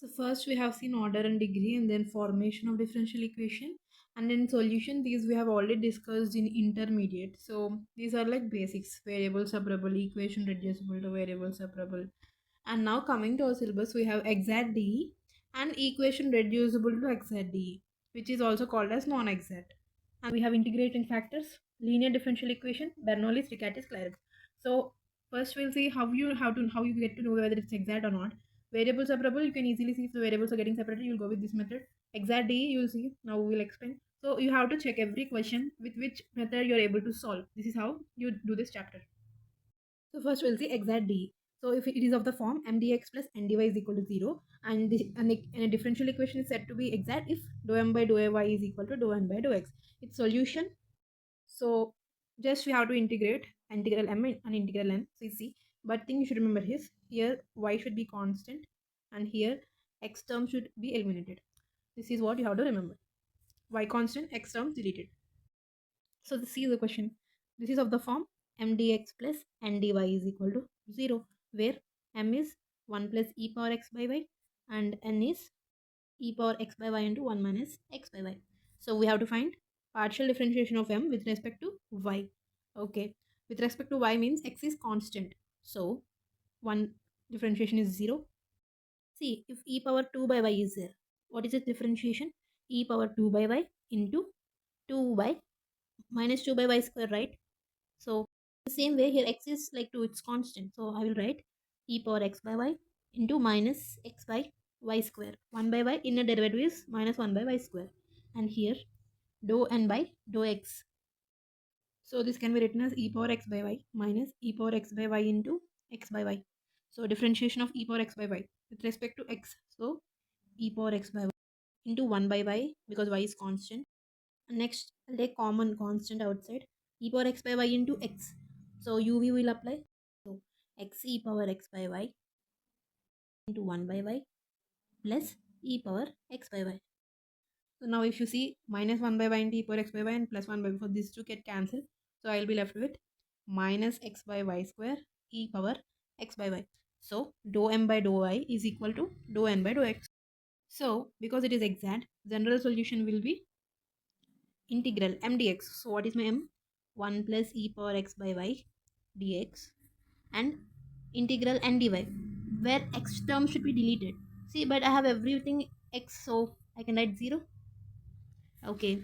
So first we have seen order and degree, and then formation of differential equation, and then solution. These we have already discussed in intermediate. So these are like basics: variable separable, equation reducible to variable separable. And now coming to our syllabus, we have exact D and equation reducible to exact D, which is also called as non-exact. And we have integrating factors, linear differential equation, Bernoulli's, Riccati's, Clairac. So first we'll see how you get to know whether it's exact or not. Variable separable, you can easily see if the variables are getting separated. You'll go with this method. Exact D, you'll see. Now we'll explain. So you have to check every question with which method you're able to solve. This is how you do this chapter. So first we'll see exact D. So if it is of the form mdx plus ndy is equal to 0, and a differential equation is said to be exact if dou m by dou y is equal to dou n by dou x. Its solution. So just we have to integrate integral m and integral n. So you see, but thing you should remember is here y should be constant and here x term should be eliminated. This is what you have to remember. Y constant, x term deleted. So this is the question. This is of the form mdx plus ndy is equal to 0, where m is 1 plus e power x by y and n is e power x by y into 1 minus x by y. So we have to find partial differentiation of m with respect to y. Okay, with respect to y means x is constant. So one differentiation is 0. See, if e power 2 by y is there, what is its differentiation? E power 2 by y into 2y minus 2 by y square, right? So the same way here x is like 2, it's constant. So I will write e power x by y into minus x by y square. 1 by y inner derivative is minus 1 by y square. And here dou n by dou x. So this can be written as e power x by y minus e power x by y into x by y. So differentiation of e power x by y with respect to x. So e power x by y into 1 by y because y is constant. Next, I'll take common constant outside. E power x by y into x. So uv will apply. So x e power x by y into 1 by y plus e power x by y. So now if you see minus 1 by y into e power x by y and plus 1 by y, for these two get cancelled. So I will be left with minus x by y square e power x by y. So dou m by dou y is equal to dou n by dou x. So because it is exact, general solution will be integral m dx. So what is my m? 1 plus e power x by y dx and integral n dy, where x term should be deleted. See, but I have everything x, so I can write 0. Okay,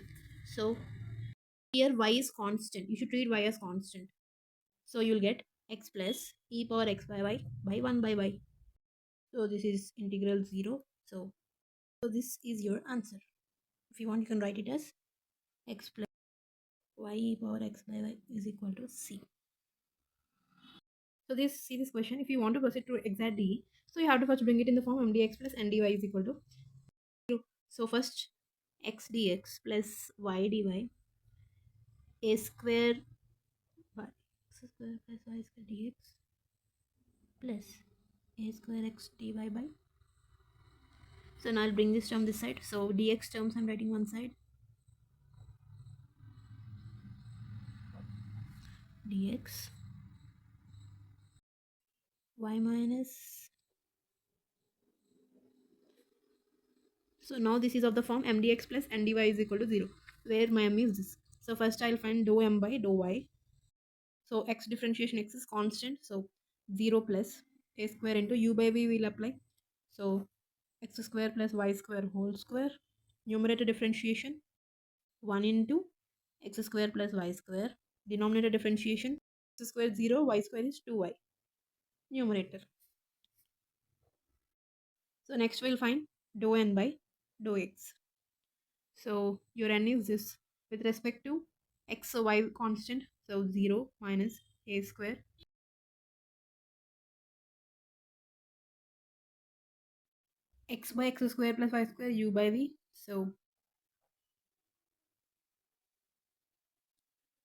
so here y is constant. You should treat y as constant. So you'll get x plus e power x by 1 by y. So this is integral 0. So this is your answer. If you want, you can write it as x plus y e power x by y is equal to c. So see this question. If you want to proceed to exact D, so you have to first bring it in the form mdx plus ndy is equal to 0. So first x dx plus y dy a square by x square plus y square dx plus a square x dy by. So now I'll bring this term this side. So dx terms I'm writing one side. Dx y minus. So now this is of the form mdx plus ndy is equal to 0, where my m is this. So first I'll find dou m by dou y. So x differentiation, x is constant. So 0 plus a square into u by v will apply. So x square plus y square whole square. Numerator differentiation 1 into x square plus y square. Denominator differentiation x square 0, y square is 2y. Numerator. So next we'll find dou n by dou x. So your n is this with respect to x, so y constant. So 0 minus a square x by x square plus y square u by v. So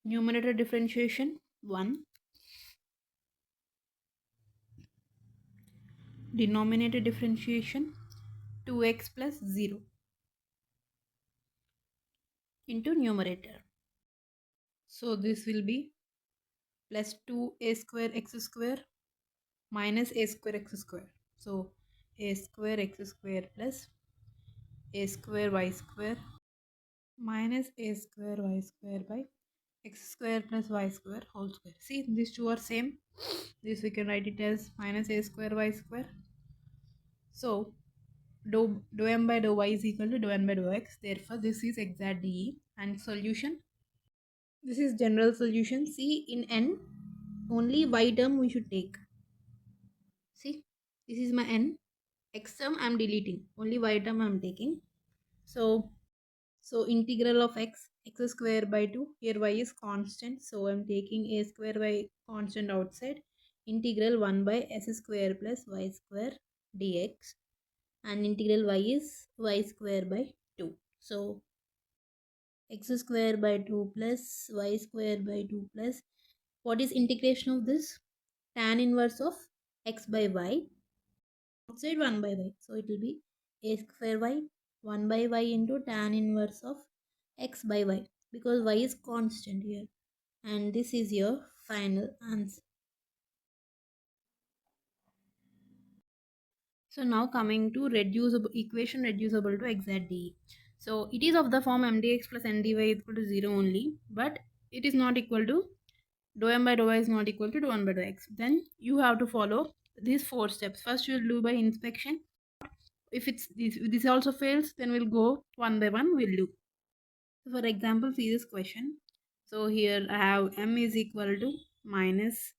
numerator differentiation 1, denominator differentiation 2x plus 0 into numerator. So this will be plus 2a square x square minus a square x square. So a square x square plus a square y square minus a square y square by x square plus y square whole square. See, these two are same. This we can write it as minus a square y square. So dou m by dou y is equal to dou n by dou x. Therefore, this is exact DE. And solution. This is general solution. See, in n, only y term we should take. See, this is my n. X term I am deleting. Only y term I am taking. So integral of x square by 2. Here y is constant. So I am taking a square y constant outside. Integral 1 by s square plus y square dx. And integral y is y square by 2. So x square by 2 plus y square by 2 plus, what is integration of this? Tan inverse of x by y outside 1 by y. So it will be a square y 1 by y into tan inverse of x by y, because y is constant here. And this is your final answer. So now coming to reducible equation reducible to exact DE. So it is of the form mdx plus ndy equal to 0 only, but it is not equal to dou m by dou y is not equal to dou 1 by dou x. Then you have to follow these 4 steps. First you will do by inspection. If this also fails, then we'll go one by one, we'll do. So for example, see this question. So here I have m is equal to minus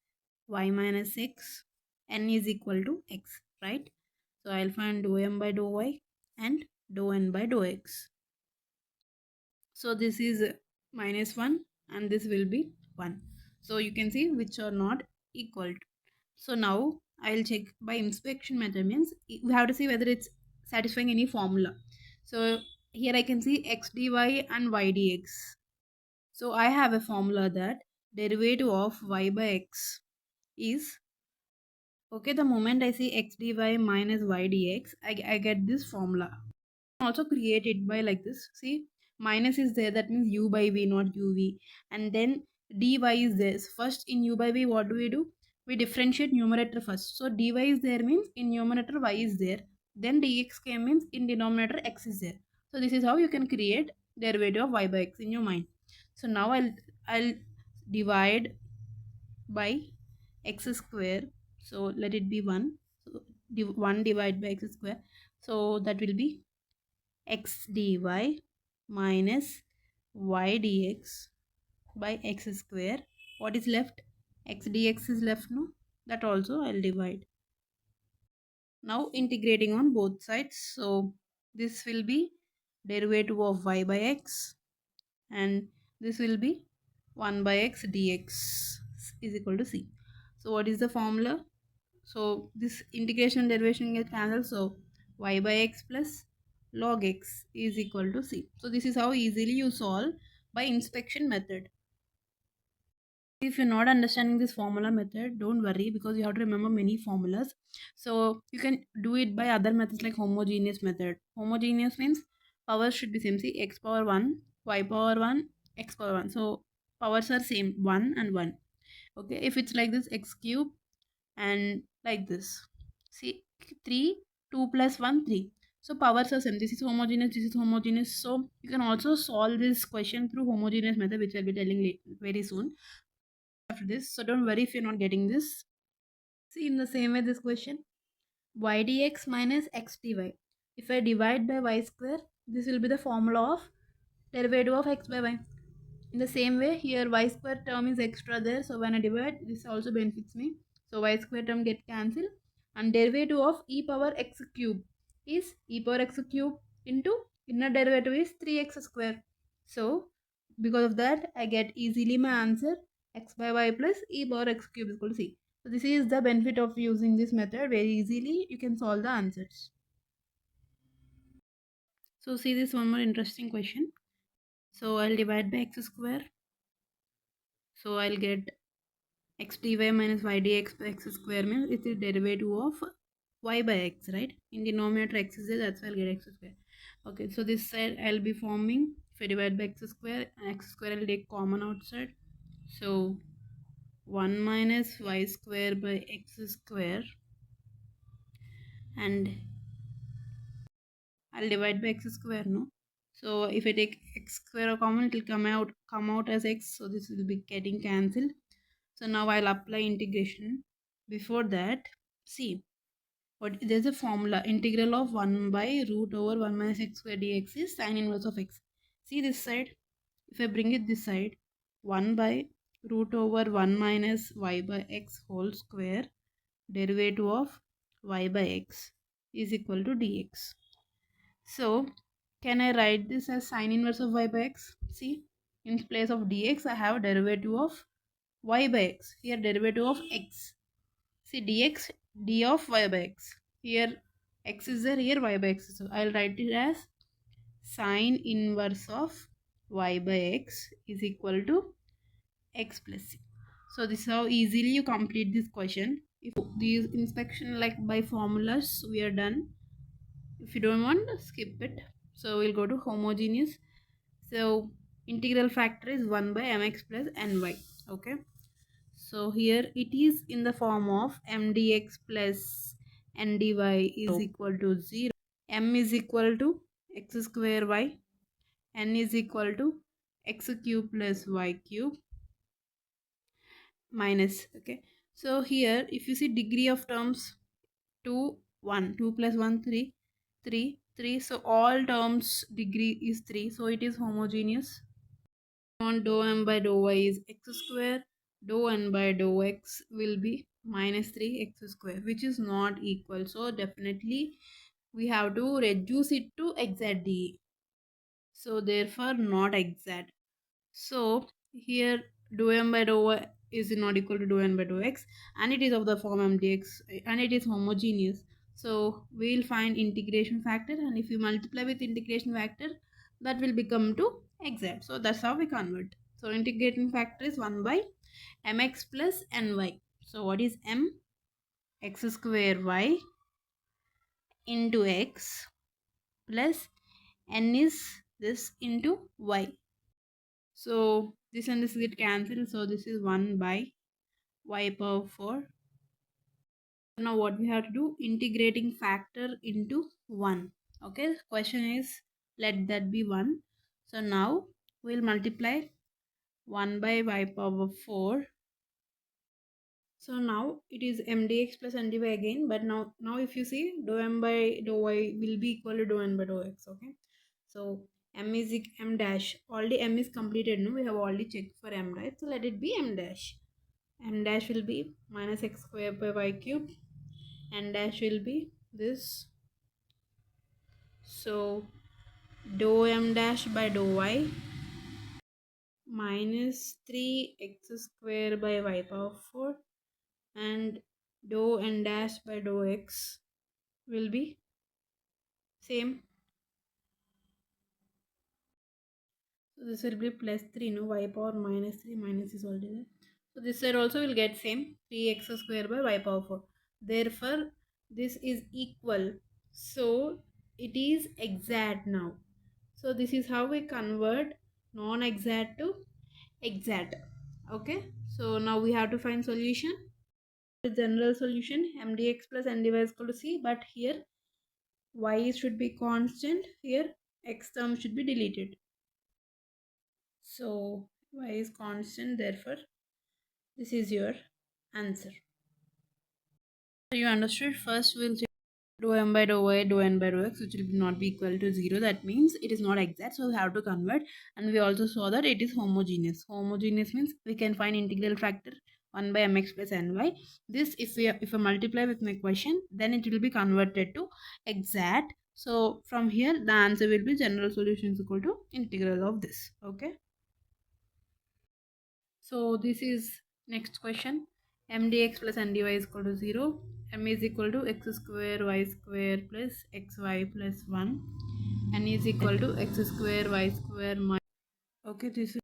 y minus x, n is equal to x, right? So I'll find dou m by dou y and dou n by dou x. So this is minus 1 and this will be 1. So you can see which are not equal to. So now I'll check by inspection method, means we have to see whether it's satisfying any formula. So here I can see x dy and y dx. So I have a formula that derivative of y by x is, okay, the moment I see x dy minus y dx, I get this formula. Also create it by like this. See, minus is there, that means u by v, not uv. And then dy is there. So first in u by v, what do? We differentiate numerator first. So dy is there means in numerator y is there. Then dx came means in denominator x is there. So this is how you can create derivative of y by x in your mind. So now I'll divide by x square. So let it be 1. So 1 divided by x square. So that will be x dy minus y dx by x square. What is left? X dx is left, no? That also I'll divide. Now integrating on both sides. So this will be derivative of y by x and this will be 1 by x dx is equal to c. So what is the formula? So this integration derivation gets cancelled. So y by x plus log x is equal to c. So this is how easily you solve by inspection method. If you're not understanding this formula method, don't worry, because you have to remember many formulas. So you can do it by other methods like homogeneous method. Homogeneous means powers should be same. See, x power 1, y power 1, x power 1. So powers are same, 1 and 1. Okay, if it's like this, x cube and like this. See, 3, 2 plus 1, 3. So powers are same. This is homogeneous, this is homogeneous. So you can also solve this question through homogeneous method, which I'll be telling very soon after this. So don't worry if you're not getting this. See, in the same way this question, y dx minus x dy. If I divide by y square, this will be the formula of derivative of x by y. In the same way, here y square term is extra there, so when I divide, this also benefits me. So y square term get cancelled, and derivative of e power x cube is e power x cube into inner derivative is 3x square. So because of that, I get easily my answer, x by y plus e power x cube is equal to c. So this is the benefit of using this method. Very easily you can solve the answers. So see this one more interesting question. So I'll divide by x square. So I'll get x dy minus y dx by x square means it is derivative of y by x, right? In denominator x is there, that's why I'll get x square. Okay, so this side I'll be forming, if I divide by x square I'll take common outside. So 1 minus y square by x square, and I'll divide by x square, no? So if I take x square common, it will come out as x. So this will be getting cancelled. So now I'll apply integration. Before that, see, what there's a formula, integral of 1 by root over 1 minus x square dx is sine inverse of x. See this side, if I bring it this side, 1 by root over 1 minus y by x whole square derivative of y by x is equal to dx. So can I write this as sine inverse of y by x? See, in place of dx I have derivative of y by x. Here derivative of x. See, dx d of y by x. Here x is there, here y by x is there. I'll write it as sine inverse of y by x is equal to x plus c. So this is how easily you complete this question. If these inspection like by formulas we are done. If you don't want, skip it. So we'll go to homogeneous. So integral factor is 1 by mx plus ny. Okay. So here it is in the form of m dx plus n dy is equal to 0. M is equal to x square y. N is equal to x cube plus y cube minus. Okay. So here if you see degree of terms 2, 1, 2 plus 1, 3, 3, 3. So all terms degree is 3. So it is homogeneous. On dou m by dou y is x square. Dou n by dou x will be minus 3x square, which is not equal. So definitely we have to reduce it to exact D. So therefore not exact. So here dou m by dou y is not equal to dou n by dou x, and it is of the form m dx, and it is homogeneous. So we will find integration factor, and if you multiply with integration factor, that will become to exact. So that's how we convert. So integrating factor is 1 by mx plus ny. So what is m? X square y into x plus n is this into y. So this and this get cancelled. So this is 1 by y power 4. Now what we have to do? Integrating factor into 1. Okay. Question is let that be 1. So now we'll multiply 1 by y power 4. So now it is m dx plus n dy again. But now if you see dou m by dou y will be equal to dou n by dou x. Okay. So m is m dash. Already m is completed. No, we have already checked for m, right? So let it be m dash. M dash will be minus x square by y cube. N dash will be this. So dou m dash by dou y minus 3x square by y power 4, and dou n dash by dou x will be same. So this will be plus 3, no, y power minus 3, minus is already there. So this side also will get same, 3x square by y power 4. Therefore, this is equal. So it is exact now. So this is how we convert non-exact to exact. Okay. So now we have to find solution. The general solution m dx plus n dy is equal to c. But here y should be constant. Here x term should be deleted. So y is constant, therefore this is your answer. So you understood. First we'll check dou m by dou y, dou n by dou x, which will not be equal to 0. That means it is not exact, so we have to convert. And we also saw that it is homogeneous. Homogeneous means we can find integral factor 1 by mx plus ny. This if I multiply with my question, then it will be converted to exact. So from here the answer will be general solution is equal to integral of this. Okay. So this is next question. M dx plus n dy is equal to 0. M is equal to x square y square plus xy plus 1. N is equal to x square y square minus. Okay, this is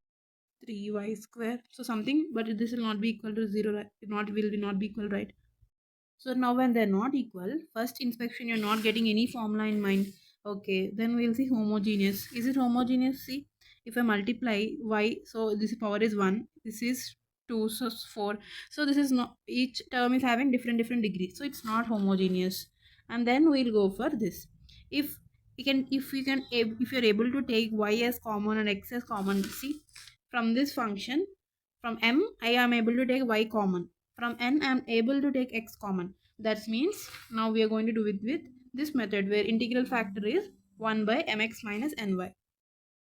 3y square. So something, but this will not be equal to 0. Right? Will not be equal, right? So now when they're not equal, first inspection you're not getting any formula in mind. Okay, then we'll see homogeneous. Is it homogeneous? See, if I multiply y, so this power is 1, this is 2, so 4. So this is not, each term is having different degrees. So it's not homogeneous. And then we'll go for this. If if you're able to take y as common and x as common, see, from this function, from m I am able to take y common, from n I am able to take x common. That means now we are going to do it with this method where integral factor is 1 by mx minus ny.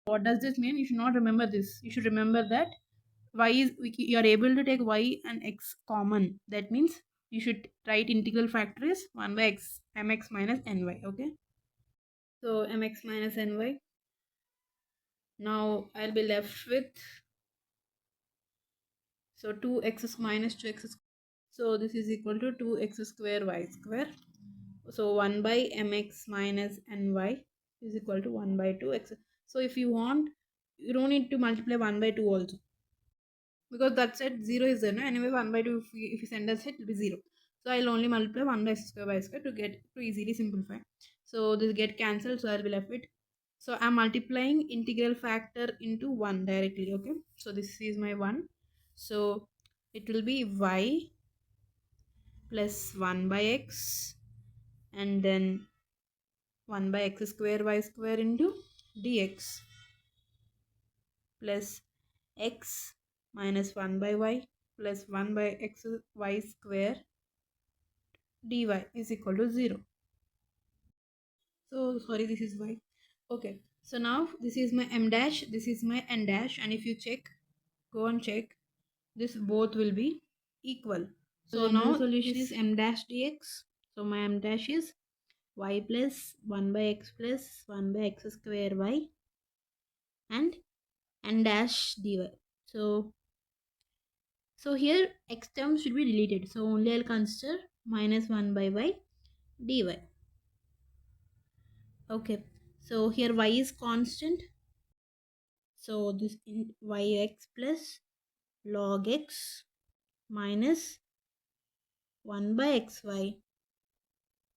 What does this mean? You should not remember this. You should remember that you are able to take y and x common. That means you should write integral factor is 1 by mx minus ny. Okay, so mx minus ny. Now I'll be left with, so 2x minus 2x. So this is equal to 2x square y square. So 1 by mx minus ny is equal to 1 by 2x. So if you want, you don't need to multiply 1 by 2 also, because that set 0 is there. No? Anyway, 1 by 2, if you send us it will be 0. So I'll only multiply 1 by x square by square to easily simplify. So this get cancelled, so I'll be left with, so I'm multiplying integral factor into 1 directly. Okay, so this is my 1. So it will be y plus 1 by x, and then 1 by x square y square into dx, plus x minus 1 by y plus 1 by x y square dy is equal to 0. So sorry, this is y. Okay, so now this is my m dash, this is my n dash, and if you check, go and check, this both will be equal. So now solution is m dash dx. So my m dash is y plus 1 by x plus 1 by x square y and n dash dy. So here x term should be deleted. So only I'll consider minus 1 by y dy. Okay, so here y is constant. So this in yx plus log x minus 1 by xy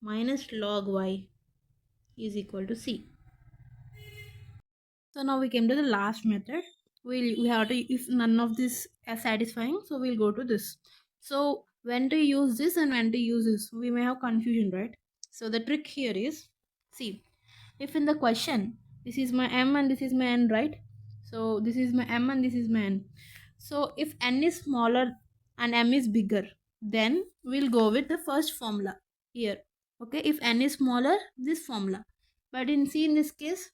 minus log y is equal to c. So now we came to the last method. We have to, if none of this is satisfying, so we'll go to this. So when to use this and when to use this, we may have confusion, right? So the trick here is, see, if in the question this is my m and this is my n, right? So this is my m and this is my n. So if n is smaller and m is bigger, then we'll go with the first formula here. Okay, if n is smaller, this formula. But in this case,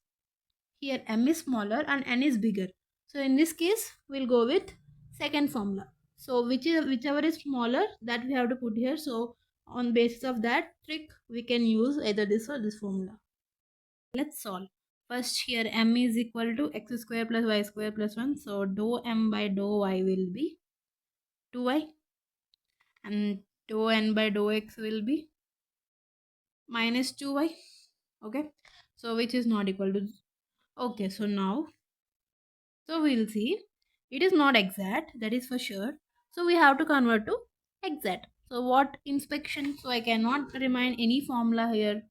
here m is smaller and n is bigger. So in this case, we'll go with second formula. So whichever is smaller, that we have to put here. So on basis of that trick, we can use either this or this formula. Let's solve. First here m is equal to x square plus y square plus 1. So dou m by dou y will be 2y, and dou n by dou x will be minus 2y. Okay, so which is not equal to, okay, so now, so we'll see, it is not exact, that is for sure. So we have to convert to exact. So what inspection? So I cannot remind any formula here.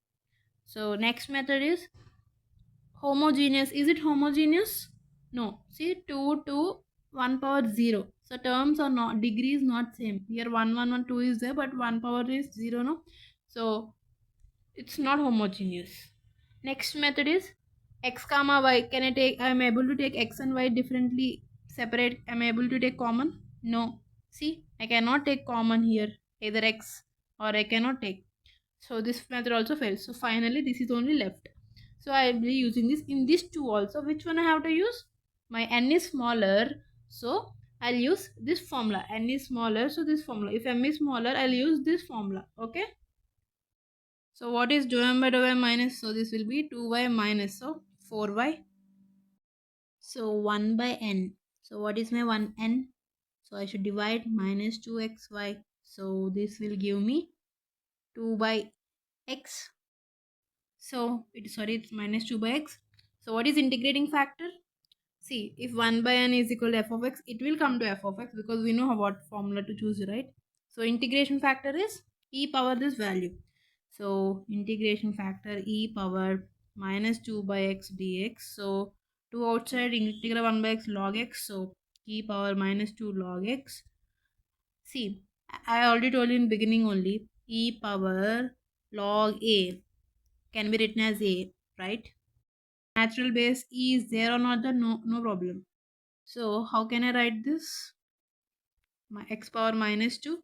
So next method is homogeneous. Is it homogeneous? No. See, 2 to 1 power 0. So terms are not, degree is not same. Here 1, 1, 1, 2 is there, but 1 power is 0, no? So it's not homogeneous. Next method is x comma y. Can I take, I am able to take x and y differently separate. Am I able to take common? No. See, I cannot take common here, either x or I cannot take. So this method also fails. So finally this is only left. So I will be using this in this 2 also. Which one I have to use? My n is smaller, so I'll use this formula. N is smaller, so this formula. If m is smaller, I'll use this formula. Okay. So what is dou m by dou y minus? So this will be 2y minus, so 4y. So 1 by n. So what is my 1n? So I should divide minus 2xy. So this will give me 2 by x. So it's minus 2 by x. So what is integrating factor? See, if 1 by n is equal to f of x, it will come to f of x because we know what formula to choose, right? So integration factor is e power this value. So integration factor e power minus 2 by x dx. So 2 outside, integral 1 by x log x. So e power minus 2 log x. See, I already told you in beginning only, e power log a can be written as a right? Natural base E is there or not, the no problem. So how can I write this? My x power minus 2.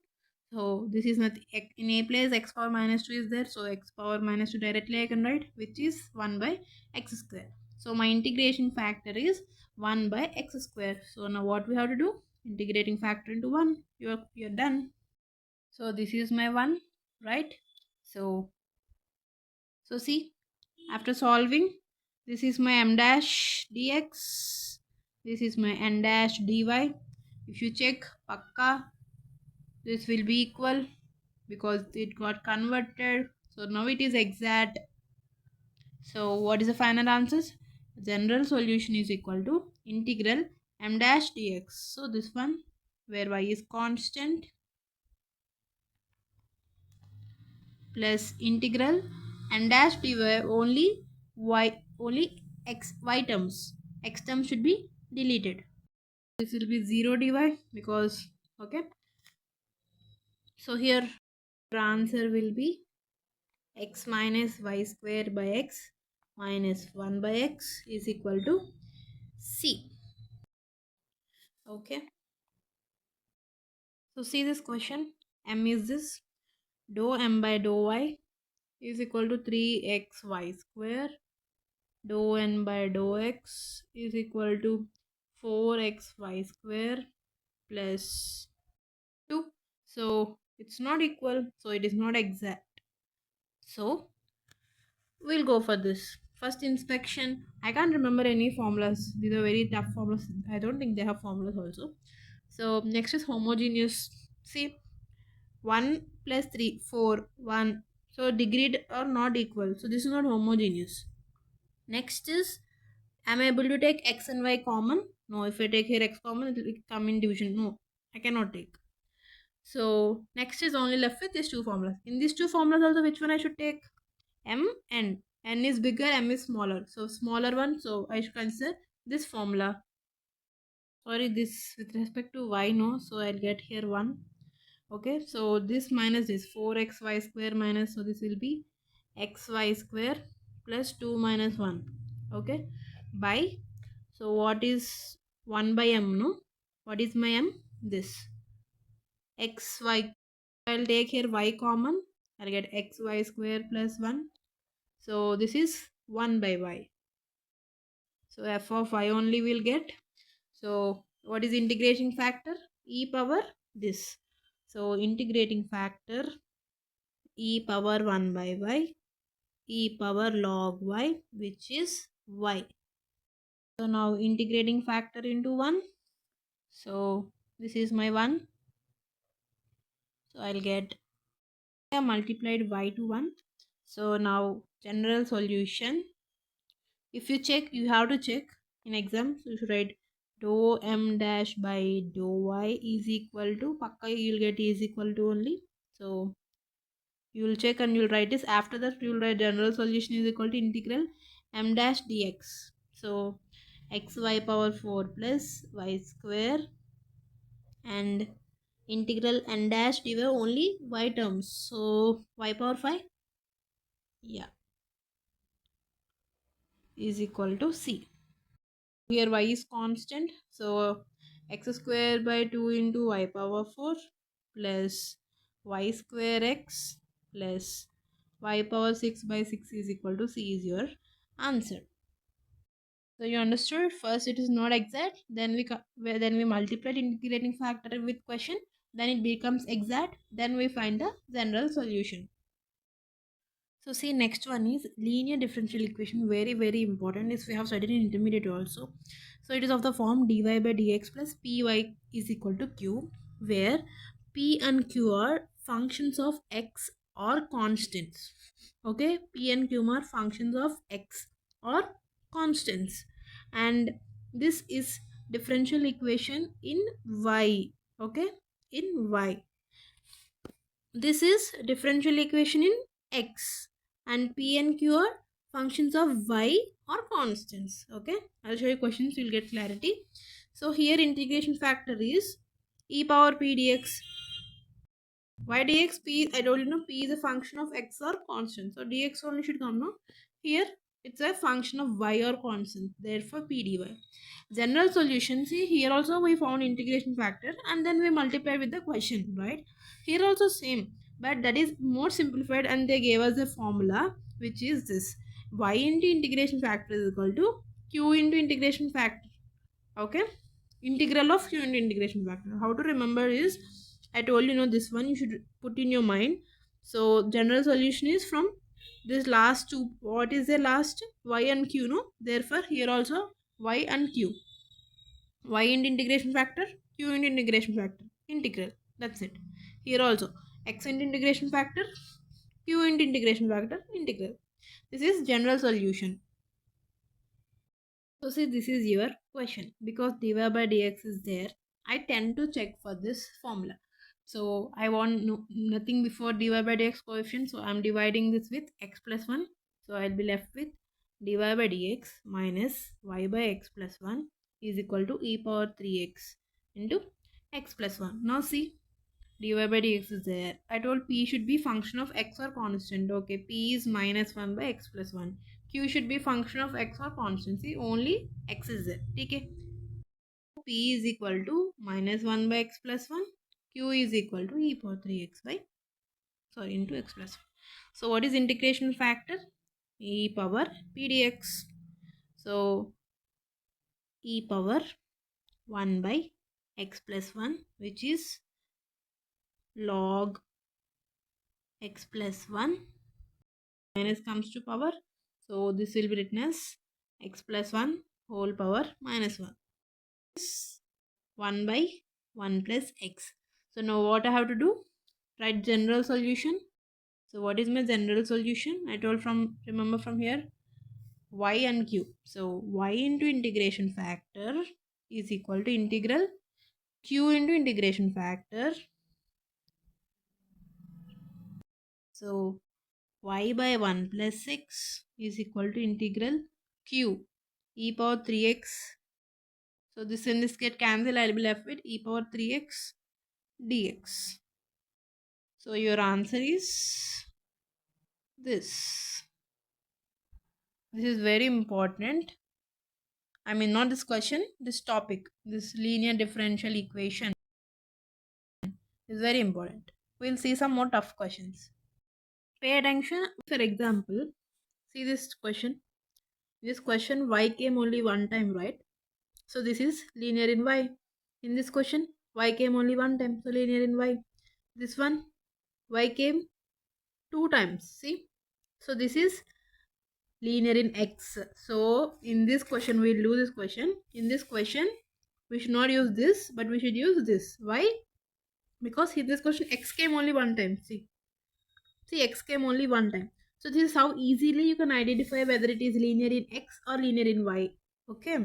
So this is nothing. In a place x power minus 2 is there. So x power minus 2 directly I can write, which is 1 by x square. So my integration factor is 1 by x square. So now what we have to do? Integrating factor into 1. You're done. So this is my 1, right? So see, after solving, this is my m dash dx, this is my n dash dy. If you check pakka, this will be equal because it got converted. So now it is exact. So what is the final answers? General solution is equal to integral m dash dx. So this one where y is constant plus integral and dash dy only only y terms. X terms should be deleted. This will be 0 dy because okay. So here our answer will be x minus y square by x minus 1 by x is equal to C. Okay. So see this question. M is this. Dou m by dou y is equal to 3xy square. Dou n by dou x is equal to 4xy square plus 2. So it's not equal. So it is not exact. So we'll go for this. First inspection. I can't remember any formulas. These are very tough formulas. I don't think they have formulas also. So next is homogeneous. See, 1 plus 3, 4, 1. So degree are not equal. So this is not homogeneous. Next is, am I able to take x and y common? No, if I take here x common, it will come in division. No, I cannot take. So next is only left with these two formulas. In these two formulas also, which one I should take? M and n is bigger, m is smaller. So smaller one. So I should consider this formula. Sorry, this with respect to y, no. So I'll get here 1. Okay, so this minus this 4xy square minus, so this will be xy square plus 2 minus 1. Okay, by, so what is 1 by m, no? What is my m? This xy. I'll take here y common. I'll get xy square plus 1. So this is 1 by y. So f of y only will get. So what is integration factor? E power this. So integrating factor e power 1 by y, e power log y, which is y. So now integrating factor into 1. So this is my 1. So I'll get multiplied y to 1. So now general solution. If you check, you have to check in exam. So you should write dou m dash by dou y is equal to, pakka you'll get is equal to only. So you will check and you'll write this. After that you will write general solution is equal to integral m dash dx. So xy power 4 plus y square and integral n dash dy only y terms. So y power 5, yeah, is equal to C. Here y is constant, so x square by 2 into y power 4 plus y square x plus y power 6 by 6 is equal to C is your answer. So you understood? First it is not exact, then we multiply integrating factor with question, then it becomes exact, then we find the general solution. So see, next one is linear differential equation. Very important. Is we have studied in intermediate also. So it is of the form dy by dx plus py is equal to q, where p and q are functions of x or constants. Okay, p and q are functions of x or constants, and this is differential equation in y. Okay, in y. This is differential equation in x, and p and q are functions of y or constants. Okay, I'll show you questions, you'll get clarity. So here integration factor is e power p dx. Y dx, p, I told you, no, p is a function of x or constant. So dx only should come, no? Here It's a function of y or constant, therefore p dy. General solution, see here also we found integration factor and then we multiply with the question, right? Here also same, but that is more simplified and they gave us a formula which is this: y into integration factor is equal to q into integration factor. Okay, integral of q into integration factor. How to remember is, I told you know this one you should put in your mind. So general solution is from this last two. What is the last? Y and q, no? Therefore here also y and q. Y into integration factor, q into integration factor, integral. That's it. Here also x into integration factor, q into integration factor, integral. This is general solution. So see, this is your question. Because dy by dx is there, I tend to check for this formula. So I want nothing before dy by dx coefficient. So I'm dividing this with x plus 1. So I'll be left with dy by dx minus y by x plus 1 is equal to e power 3x into x plus 1. Now see, dy by dx is there. I told p should be function of x or constant. Okay, p is minus 1 by x plus 1. Q should be function of x or constant. See, only x is there. Okay. P is equal to minus 1 by x plus 1. Q is equal to e power 3x by, sorry, into x plus 1. So what is integration factor? E power p dx. So e power 1 by x plus 1, which is log x plus 1. Minus comes to power. So this will be written as x plus 1 whole power minus 1. 1 by 1 plus x. So now what I have to do? Write general solution. So what is my general solution? I told from, remember from here, y and q. So y into integration factor is equal to integral q into integration factor. So y by 1 plus 6 is equal to integral q e power 3x. So this and this get cancelled. I'll be left with e power 3x dx. So your answer is this. This is very important. I mean, not this question, this topic, this linear differential equation is very important. We'll see some more tough questions. Pay attention. For example, see this question. This question, y came only one time, right? So this is linear in y. In this question, y came only one time, so linear in y. This one, y came two times. See? So this is linear in x. So in this question, we'll do this question. In this question, we should not use this, but we should use this. Why? Because in this question, x came only one time. See, x came only one time. So this is how easily you can identify whether it is linear in x or linear in y. Okay.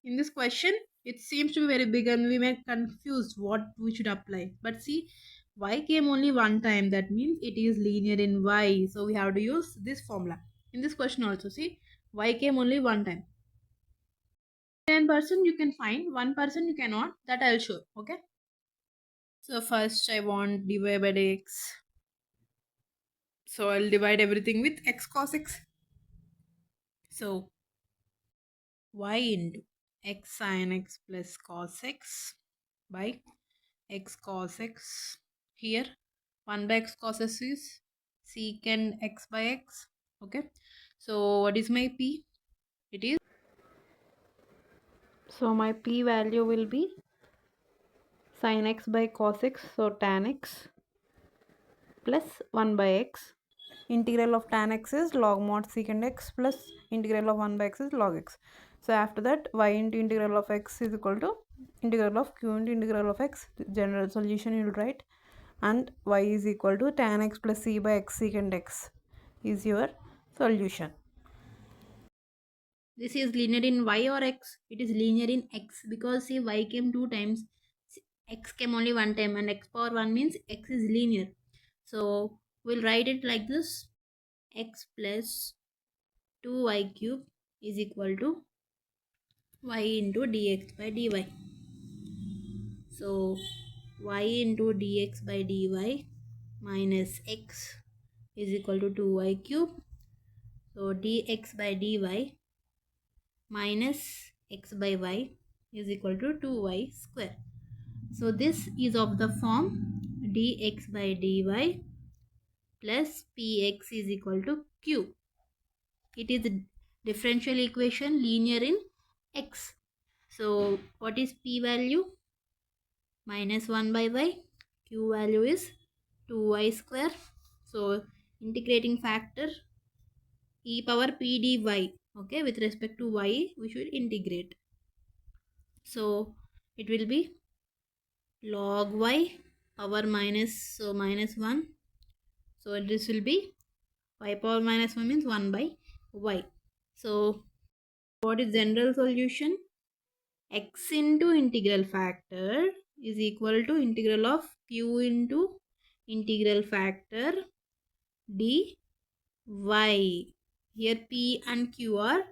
In this question, it seems to be very big and we may confuse what we should apply. But see, y came only one time. That means it is linear in y. So we have to use this formula. In this question also, see, y came only one time. 10% you can find, 1% you cannot. That I'll show. Okay. So first I want dy by dx. So I'll divide everything with x cos x. So y into x sin x plus cos x by x cos x. Here 1 by x cos x is secant x by x. Okay. So what is my p? It is, so my p value will be sin x by cos x. So tan x plus 1 by x. Integral of tan x is log mod secant x plus integral of 1 by x is log x. So after that, y into integral of x is equal to integral of q into integral of x. General solution you will write, and y is equal to tan x plus c by x secant x is your solution. This is linear in y or x? It is linear in x because see, y came two times, x came only one time, and x power 1 means x is linear. So we'll write it like this: x plus 2y cube is equal to y into dx by dy. So y into dx by dy minus x is equal to 2y cube. So dx by dy minus x by y is equal to 2y square. So this is of the form dx by dy plus px is equal to q. It is a differential equation linear in x. So what is p value? Minus 1 by y. Q value is 2y square. So integrating factor e power p dy. Okay, with respect to y, we should integrate. So it will be log y power minus 1. So this will be y power minus 1 means 1 by y. So what is general solution? X into integral factor is equal to integral of q into integral factor dy. Here p and q are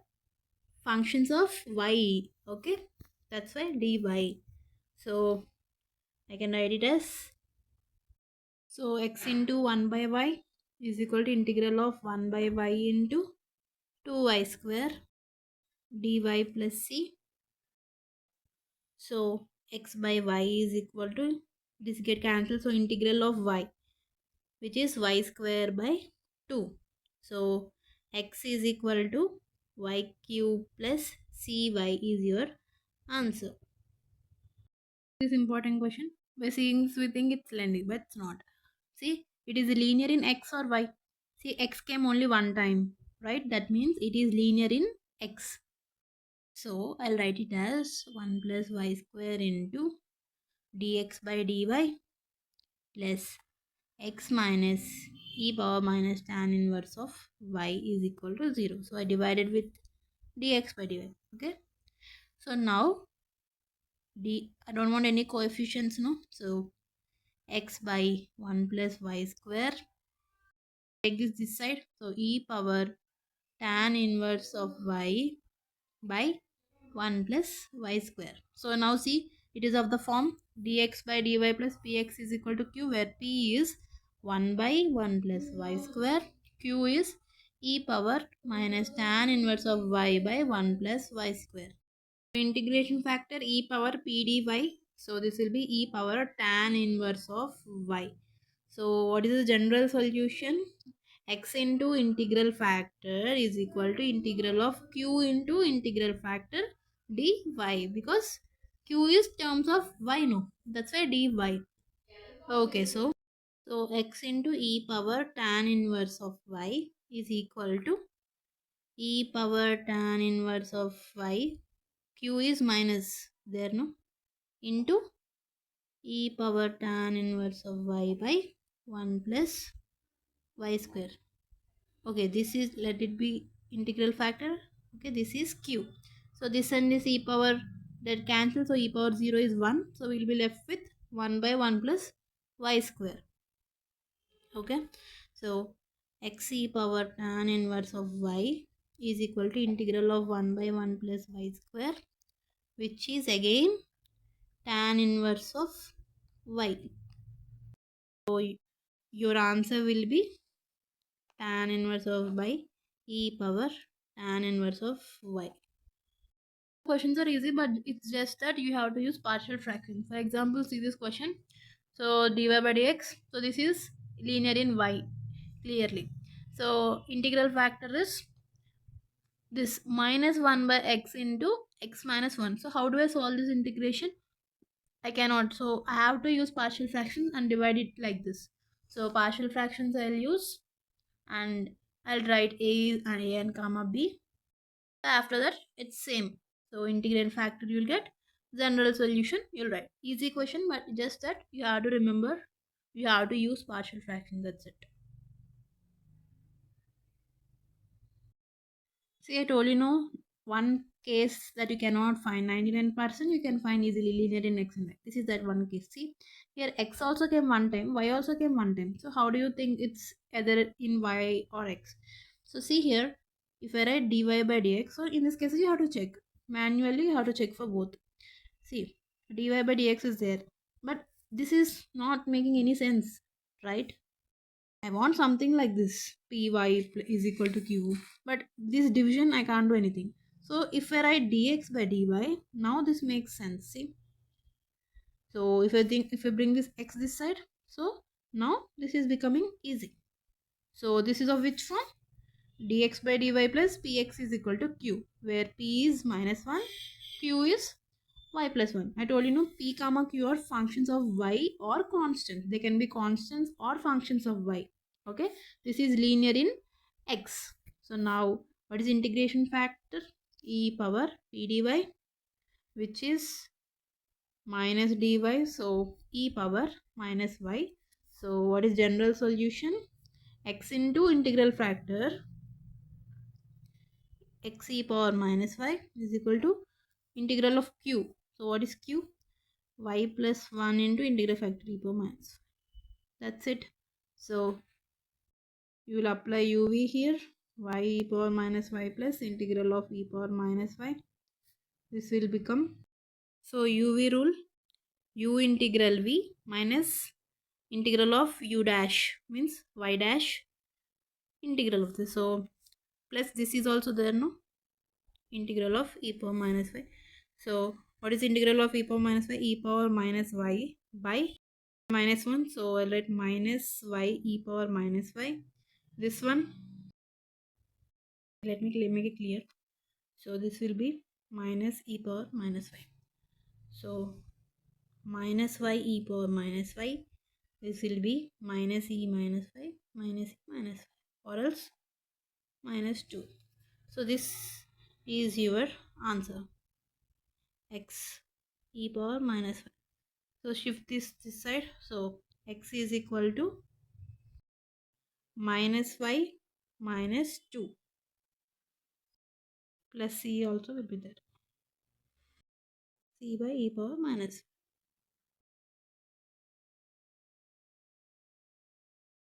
functions of y. Okay, that's why dy. So I can write it as, so x into 1 by y is equal to integral of 1 by y into 2y square dy plus c. So x by y is equal to, this get cancelled, so integral of y, which is y square by 2. So x is equal to y cube plus cy is your answer. This important question. By seeing this, we think it's linear, but it's not. See, it is linear in x or y. See, x came only one time, right? That means it is linear in x. So I'll write it as 1 plus y square into dx by dy plus x minus e power minus tan inverse of y is equal to 0. So I divided with dx by dy. Okay. So now I don't want any coefficients, no. So x by 1 plus y square. Take this side. So e power tan inverse of y by 1 plus y square. So now see, it is of the form dx by dy plus px is equal to q, where p is 1 by 1 plus y square, q is e power minus tan inverse of y by 1 plus y square. Integration factor e power p dy. So this will be e power tan inverse of y. So what is the general solution? X into integral factor is equal to integral of q into integral factor dy, because q is terms of y, no, that's why dy. Okay, so x into e power tan inverse of y is equal to e power tan inverse of y, q is minus there, no, into e power tan inverse of y by 1 plus y square. Okay, this is, let it be integral factor. Okay, this is q. So this and this e power that cancel, so e power 0 is 1. So we will be left with 1 by 1 plus y square. Okay, so x e power tan inverse of y is equal to integral of 1 by 1 plus y square, which is again tan inverse of y. So your answer will be tan inverse of by e power tan inverse of y. Questions are easy, but it's just that you have to use partial fraction. For example, see this question. So dy by dx. So this is linear in y, clearly. So integral factor is this minus 1 by x into x minus 1. So how do I solve this integration? I cannot. So I have to use partial fraction and divide it like this. So partial fractions I'll use, and I'll write a and comma b. After that, it's same. So integral factor you'll get, general solution you'll write. Easy question, but just that you have to remember, you have to use partial fraction. That's it. See, I told you, no, one case that you cannot find 99% you can find easily linear in x and y. This is that one case. See, here x also came one time, y also came one time. So how do you think it's either in y or x? So see here, if I write dy by dx, so in this case you have to check manually, you have to check for both. See, dy by dx is there, but this is not making any sense, right? I want something like this, py is equal to q, but this division I can't do anything. So if I write dx by dy, now this makes sense, see. So if I bring this x this side, so now this is becoming easy. So this is of which form? Dx by dy plus px is equal to q, where p is minus 1, q is y plus 1. I told you, no, p comma q are functions of y or constants. They can be constants or functions of y. Okay, this is linear in x. So now what is integration factor? E power p dy, which is minus dy, so e power minus y. So what is general solution? X into integral factor x e power minus y is equal to integral of q. So what is q? Y plus 1 into integral factor e power minus 5. That's it. So you will apply uv here, y e power minus y plus integral of e power minus y. This will become, so uv rule, u integral v minus integral of u dash means y dash integral of this. So plus this is also there, no, integral of e power minus y. So what is integral of e power minus y? E power minus y by minus 1. So I'll write minus y e power minus y. This one, let me make it clear. So this will be minus e power minus y. So minus y e power minus y. This will be minus e minus y minus e minus y, or else minus 2. So this is your answer, x e power minus y. So shift this side. So x is equal to minus y minus 2 plus c also will be there. C by e power minus